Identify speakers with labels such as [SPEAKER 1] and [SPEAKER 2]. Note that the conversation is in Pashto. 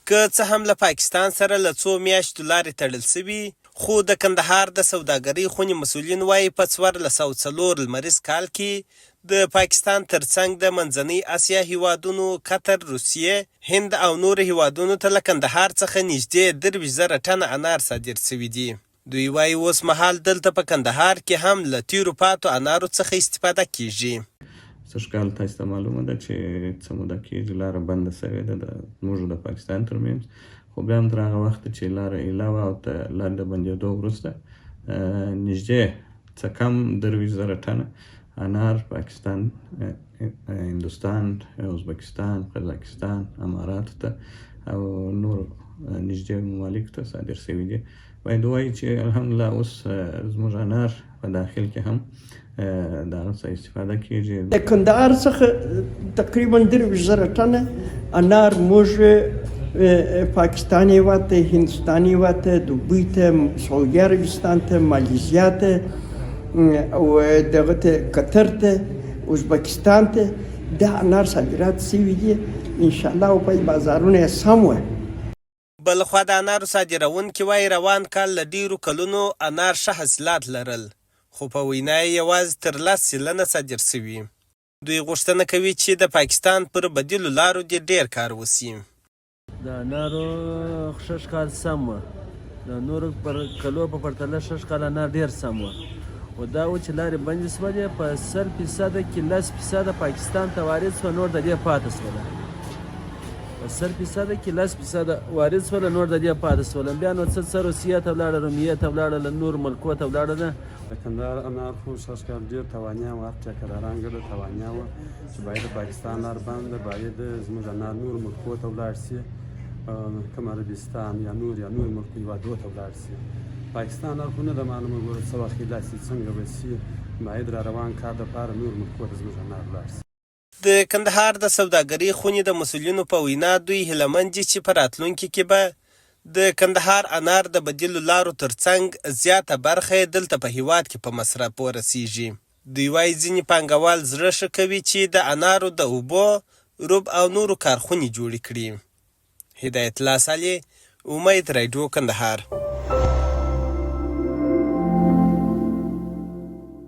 [SPEAKER 1] که څه هم له پاکستان سره له څو میاشتو لارې تړل سوي، خو د کندهار د سوداګرۍ خونې مسؤلین وایي په 1404 لمریز کال کې د پاکستان ترڅنګ د منځنۍ اسیا هیوادونو قطر، روسیې، هند او نورو هیوادونو ته له کندهار څخه نږدې 23,000 ټنه انار صادر سوي دي. دوی وایي اوس مهال دلته په کندهار کې هم له تیرو پاتو انارو څخه استفاده کیږي.
[SPEAKER 2] سږکال تاسو ته معلومه ده چې څه موده کېږي لاره بنده سوې ده زموږ د پاکستان ترمنځ، خو بیا هم تر هغه وخته چې لاره ایله وه او د لارې د بندېدو وروسته نږدې څه کم 23,000 ټنه انار پاکستان، هندوستان، ازبکستان، قزاقستان، اماراتو ته او نور نږدې ممالکو ته صادر سوي دي. باید ووایي چې الحمدلله اوس زموږ انار په داخل کې هم د هغه څخه استفاده کېږي.
[SPEAKER 3] د کندهار څخه تقریبا 23,000 ټنه انار موږ پاکستان هېواد ته، هندوستان هېواد ته، دوبۍ ته، سعودي عربستان ته، مالیزیا ته او دغه ته قطر ته، ازبکستان ته دا انار صادرات سوي دي انشاءالله او په بازارونه یې سم وه.
[SPEAKER 1] بلخوا د انارو صادروونکي وایي روان کال له ډیرو کلونو انار ښه حاصلات لرل، خو په وینا یې یوازې تر 10 سلنه صادر سوي. دوی غوښتنه کوي چې د پاکستان پر بدیلو لارو دې ډیر کار وسي.
[SPEAKER 4] د انارو ښه ښکار سم وه، د نورو پر کلو په پرتله ښه ښکار انار ډیر سم وه، خو دا و چې لارې بندې سولې په 100% کې 10% پاکستان ته وارد سوه، نور د دې پاته سوله. په 100% کې 10% وارد سوله، نور د دې پاته سوله. بیا نو څه روسیې ته ولاړه، رومیې ته ولاړه، نور ملکو ته ولاړه.
[SPEAKER 5] د کندهار انار خو ښه ډېر توانیه وه، هر ټیکداران ګډه توانیه وه چې باید د پاکستان لار بنده، باید زموږ انار نور ملکو ته ولاړ سي، کوم عربستان یا نور ملکو هېوادو ته ولاړ سي. پاکستان انار خو نه ده معلومه، ګوره څه وخت داسې څنګه به سي، باید را روان کار دپاره نور ملکو ته زموږ انار ولاړ سي.
[SPEAKER 1] د کندهار د سوداګرۍ خونې د مسؤلینو په وینا دوی هیلهمند دي چې په راتلونکي کې به د کندهار انار د بدیلو لارو ترڅنګ زیاته برخه یې دلته په هیواد کې په مصرف ورسیږي. دوی وایي ځینې پانګوال زړه ښه کوي چې د انارو د اوبو، روب او نورو کارخونې جوړې کړي. هدایت الله صالح، امید رادیو، کندهار.